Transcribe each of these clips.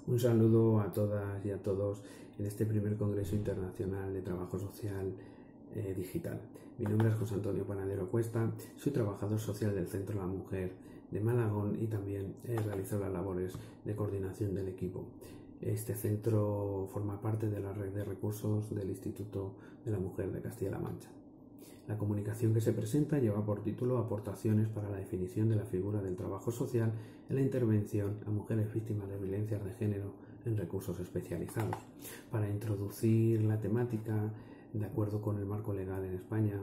Un saludo a todas y a todos en este primer Congreso Internacional de Trabajo Social Digital. Mi nombre es José Antonio Panadero Cuesta, soy trabajador social del Centro La Mujer de Malagón y también realizo las labores de coordinación del equipo. Este centro forma parte de la red de recursos del Instituto de la Mujer de Castilla-La Mancha. La comunicación que se presenta lleva por título Aportaciones para la definición de la figura del trabajo social en la intervención a mujeres víctimas de violencias de género en recursos especializados. Para introducir la temática, de acuerdo con el marco legal en España,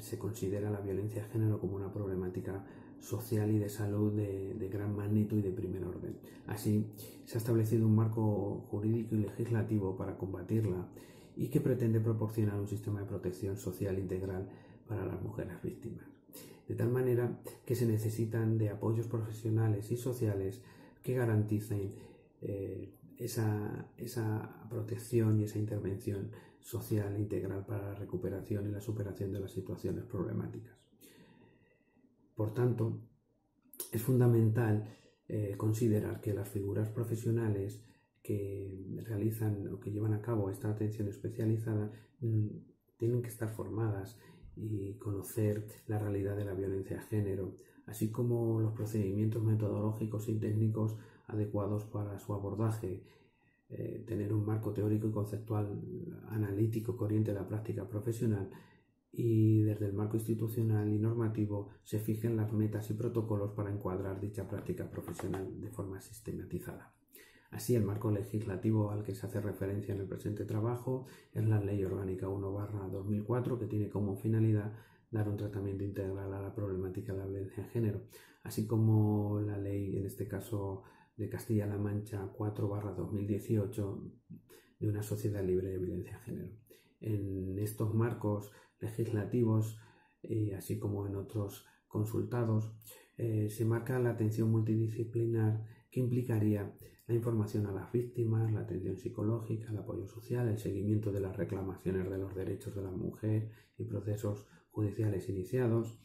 se considera la violencia de género como una problemática social y de salud de gran magnitud y de primer orden. Así, se ha establecido un marco jurídico y legislativo para combatirla y que pretende proporcionar un sistema de protección social integral para las mujeres víctimas. De tal manera que se necesitan de apoyos profesionales y sociales que garanticen esa protección y esa intervención social integral para la recuperación y la superación de las situaciones problemáticas. Por tanto, es fundamental considerar que las figuras profesionales que realizan o que llevan a cabo esta atención especializada tienen que estar formadas y conocer la realidad de la violencia de género, así como los procedimientos metodológicos y técnicos adecuados para su abordaje, tener un marco teórico y conceptual analítico que oriente la práctica profesional y desde el marco institucional y normativo se fijen las metas y protocolos para encuadrar dicha práctica profesional de forma sistematizada. Así, el marco legislativo al que se hace referencia en el presente trabajo es la Ley Orgánica 1/2004, que tiene como finalidad dar un tratamiento integral a la problemática de la violencia de género, así como la ley, en este caso de Castilla-La Mancha 4/2018, de una sociedad libre de violencia de género. En estos marcos legislativos, así como en otros consultados, se marca la atención multidisciplinar que implicaría la información a las víctimas, la atención psicológica, el apoyo social, el seguimiento de las reclamaciones de los derechos de la mujer y procesos judiciales iniciados,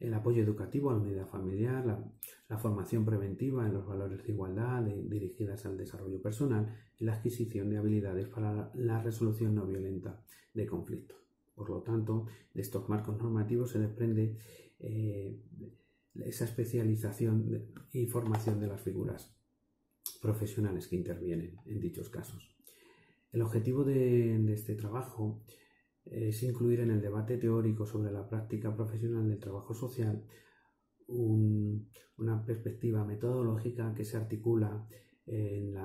el apoyo educativo a la unidad familiar, la formación preventiva en los valores de igualdad dirigidas al desarrollo personal y la adquisición de habilidades para la resolución no violenta de conflictos. Por lo tanto, de estos marcos normativos se desprende esa especialización y formación de las figuras profesionales que intervienen en dichos casos. El objetivo de este trabajo es incluir en el debate teórico sobre la práctica profesional del trabajo social una perspectiva metodológica que se articula en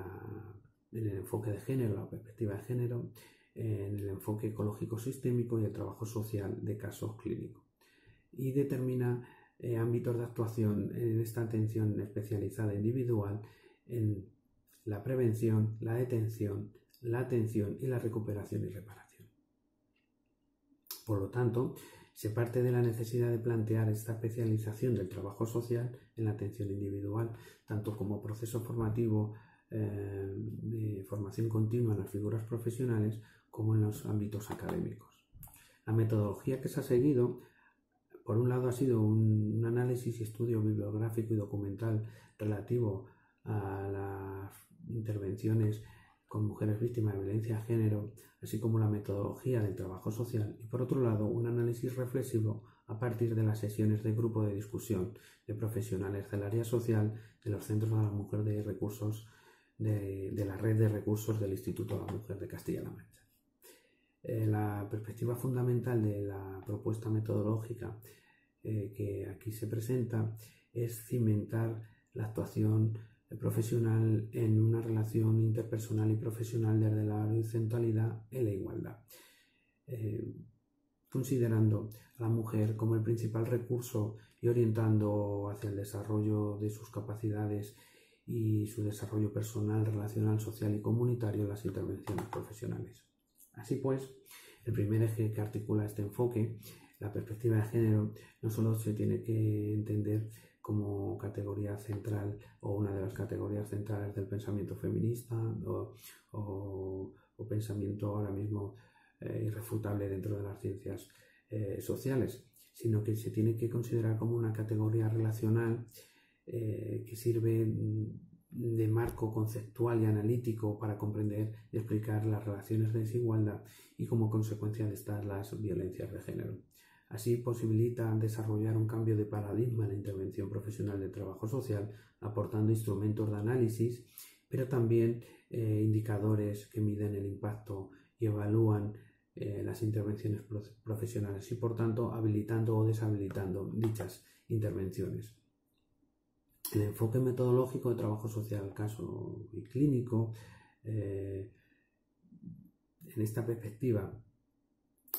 el enfoque de género, la perspectiva de género, en el enfoque ecológico sistémico y el trabajo social de casos clínicos, y determina ámbitos de actuación en esta atención especializada individual en la prevención, la detención, la atención y la recuperación y reparación. Por lo tanto, se parte de la necesidad de plantear esta especialización del trabajo social en la atención individual, tanto como proceso formativo de formación continua en las figuras profesionales como en los ámbitos académicos. La metodología que se ha seguido, por un lado, ha sido un análisis y estudio bibliográfico y documental relativo a las intervenciones con mujeres víctimas de violencia de género, así como la metodología del trabajo social, y por otro lado un análisis reflexivo a partir de las sesiones de grupo de discusión de profesionales del área social de los centros de la mujer de recursos de la red de recursos del Instituto de la Mujer de Castilla-La Mancha. La perspectiva fundamental de la propuesta metodológica que aquí se presenta es cimentar la actuación profesional en una relación interpersonal y profesional desde la horizontalidad y la igualdad, considerando a la mujer como el principal recurso y orientando hacia el desarrollo de sus capacidades y su desarrollo personal, relacional, social y comunitario en las intervenciones profesionales. Así pues, el primer eje que articula este enfoque, la perspectiva de género, no solo se tiene que entender como categoría central o una de las categorías centrales del pensamiento feminista o pensamiento ahora mismo irrefutable dentro de las ciencias sociales, sino que se tiene que considerar como una categoría relacional que sirve de marco conceptual y analítico para comprender y explicar las relaciones de desigualdad y como consecuencia de estas las violencias de género. Así posibilita desarrollar un cambio de paradigma en la intervención profesional de trabajo social, aportando instrumentos de análisis, pero también indicadores que miden el impacto y evalúan las intervenciones profesionales y, por tanto, habilitando o deshabilitando dichas intervenciones. El enfoque metodológico de trabajo social, caso y clínico, en esta perspectiva,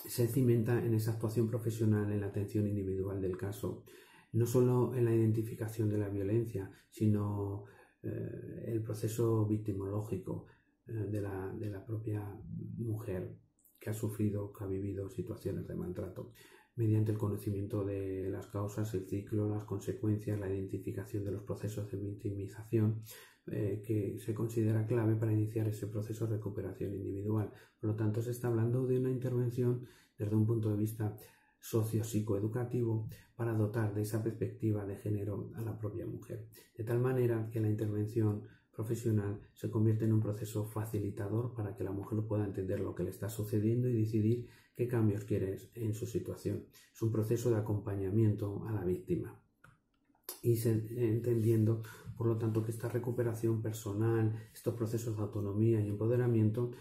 se cimenta en esa actuación profesional en la atención individual del caso, no solo en la identificación de la violencia, sino el proceso victimológico de la propia mujer que ha sufrido, que ha vivido situaciones de maltrato, mediante el conocimiento de las causas, el ciclo, las consecuencias, la identificación de los procesos de victimización, que se considera clave para iniciar ese proceso de recuperación individual. Por lo tanto, se está hablando de una intervención desde un punto de vista socio-psicoeducativo para dotar de esa perspectiva de género a la propia mujer, de tal manera que la intervención profesional se convierte en un proceso facilitador para que la mujer pueda entender lo que le está sucediendo y decidir qué cambios quiere en su situación. Es un proceso de acompañamiento a la víctima y entendiendo, por lo tanto, que esta recuperación personal, estos procesos de autonomía y empoderamiento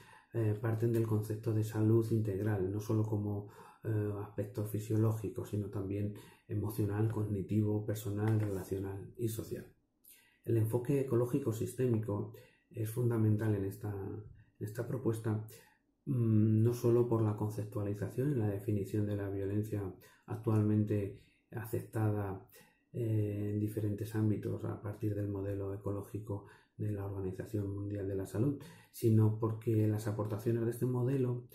parten del concepto de salud integral, no solo como aspecto fisiológico, sino también emocional, cognitivo, personal, relacional y social. El enfoque ecológico sistémico es fundamental en esta propuesta, no solo por la conceptualización y la definición de la violencia actualmente aceptada en diferentes ámbitos a partir del modelo ecológico de la Organización Mundial de la Salud, sino porque las aportaciones de este modelo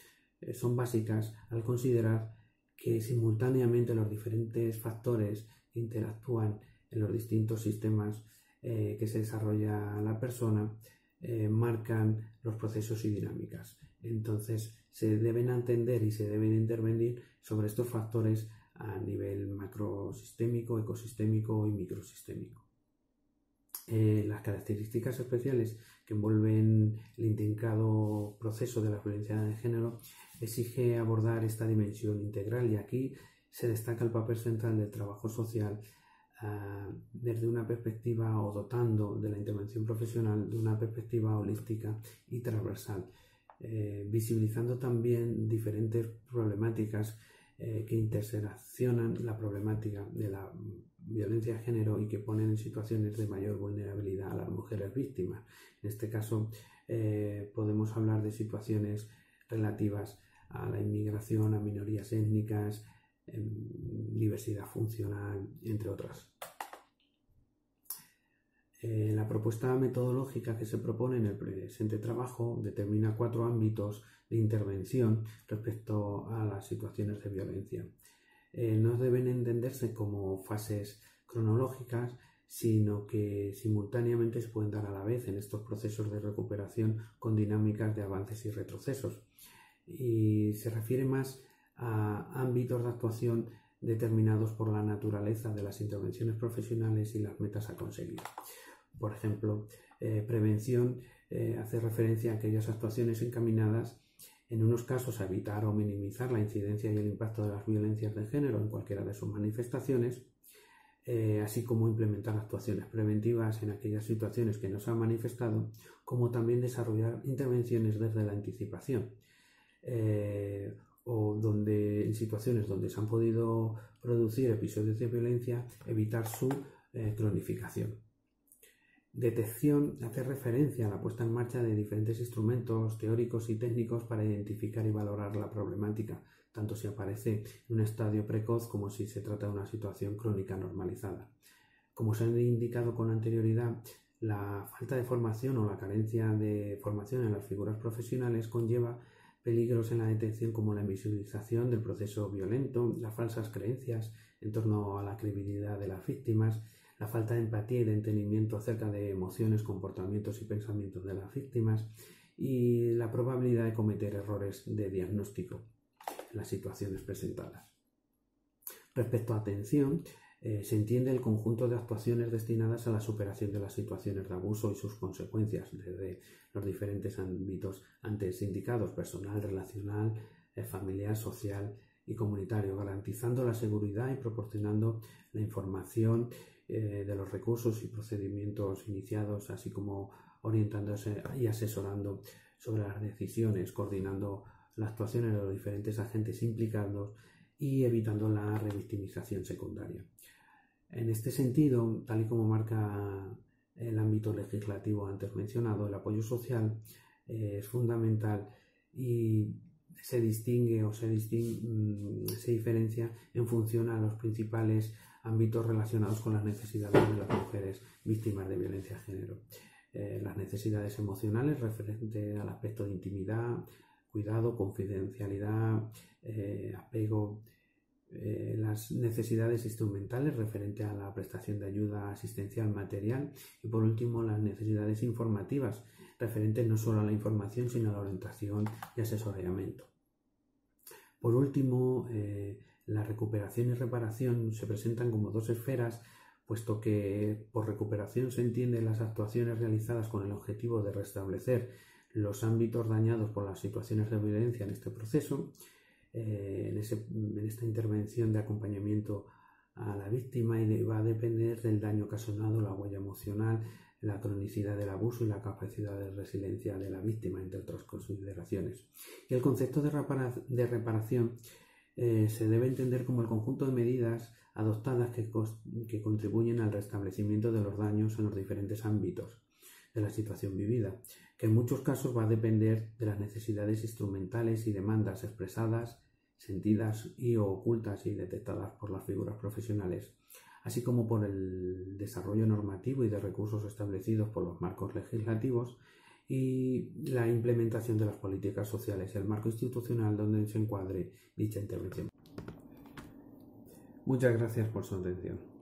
son básicas al considerar que simultáneamente los diferentes factores que interactúan en los distintos sistemas que se desarrolla la persona marcan los procesos y dinámicas. Entonces se deben entender y se deben intervenir sobre estos factores a nivel macrosistémico, ecosistémico y microsistémico. Las características especiales que envuelven el intrincado proceso de la violencia de género exige abordar esta dimensión integral, y aquí se destaca el papel central del trabajo social desde una perspectiva o dotando de la intervención profesional de una perspectiva holística y transversal, visibilizando también diferentes problemáticas que interseccionan la problemática de la violencia de género y que ponen en situaciones de mayor vulnerabilidad a las mujeres víctimas. En este caso podemos hablar de situaciones relativas a la inmigración, a minorías étnicas, diversidad funcional, entre otras. La propuesta metodológica que se propone en el presente trabajo determina 4 ámbitos de intervención respecto a las situaciones de violencia. No deben entenderse como fases cronológicas, sino que simultáneamente se pueden dar a la vez en estos procesos de recuperación con dinámicas de avances y retrocesos. Y se refiere más a ámbitos de actuación determinados por la naturaleza de las intervenciones profesionales y las metas a conseguir. Por ejemplo, prevención hace referencia a aquellas actuaciones encaminadas en unos casos a evitar o minimizar la incidencia y el impacto de las violencias de género en cualquiera de sus manifestaciones, así como implementar actuaciones preventivas en aquellas situaciones que no se han manifestado, como también desarrollar intervenciones desde la anticipación, o donde en situaciones donde se han podido producir episodios de violencia, evitar su cronificación. Detección hace referencia a la puesta en marcha de diferentes instrumentos teóricos y técnicos para identificar y valorar la problemática, tanto si aparece en un estadio precoz como si se trata de una situación crónica normalizada. Como se ha indicado con anterioridad, la falta de formación o la carencia de formación en las figuras profesionales conlleva peligros en la detección como la invisibilización del proceso violento, las falsas creencias en torno a la credibilidad de las víctimas, la falta de empatía y de entendimiento acerca de emociones, comportamientos y pensamientos de las víctimas y la probabilidad de cometer errores de diagnóstico en las situaciones presentadas. Respecto a atención, Se entiende el conjunto de actuaciones destinadas a la superación de las situaciones de abuso y sus consecuencias desde los diferentes ámbitos antes indicados: personal, relacional, familiar, social y comunitario, garantizando la seguridad y proporcionando la información de los recursos y procedimientos iniciados, así como orientándose y asesorando sobre las decisiones, coordinando las actuaciones de los diferentes agentes implicados y evitando la revictimización secundaria. En este sentido, tal y como marca el ámbito legislativo antes mencionado, el apoyo social es fundamental y se distingue o se diferencia en función a los principales ámbitos relacionados con las necesidades de las mujeres víctimas de violencia de género. Las necesidades emocionales referentes al aspecto de intimidad, cuidado, confidencialidad, apego. Las necesidades instrumentales referente a la prestación de ayuda asistencial material y, por último, las necesidades informativas referentes no solo a la información sino a la orientación y asesoramiento. Por último, la recuperación y reparación se presentan como dos esferas, puesto que por recuperación se entienden las actuaciones realizadas con el objetivo de restablecer los ámbitos dañados por las situaciones de violencia en este proceso. En esta intervención de acompañamiento a la víctima, y va a depender del daño ocasionado, la huella emocional, la cronicidad del abuso y la capacidad de resiliencia de la víctima, entre otras consideraciones. Y el concepto de reparación se debe entender como el conjunto de medidas adoptadas que contribuyen al restablecimiento de los daños en los diferentes ámbitos de la situación vivida, que en muchos casos va a depender de las necesidades instrumentales y demandas expresadas, sentidas y ocultas y detectadas por las figuras profesionales, así como por el desarrollo normativo y de recursos establecidos por los marcos legislativos y la implementación de las políticas sociales y el marco institucional donde se encuadre dicha intervención. Muchas gracias por su atención.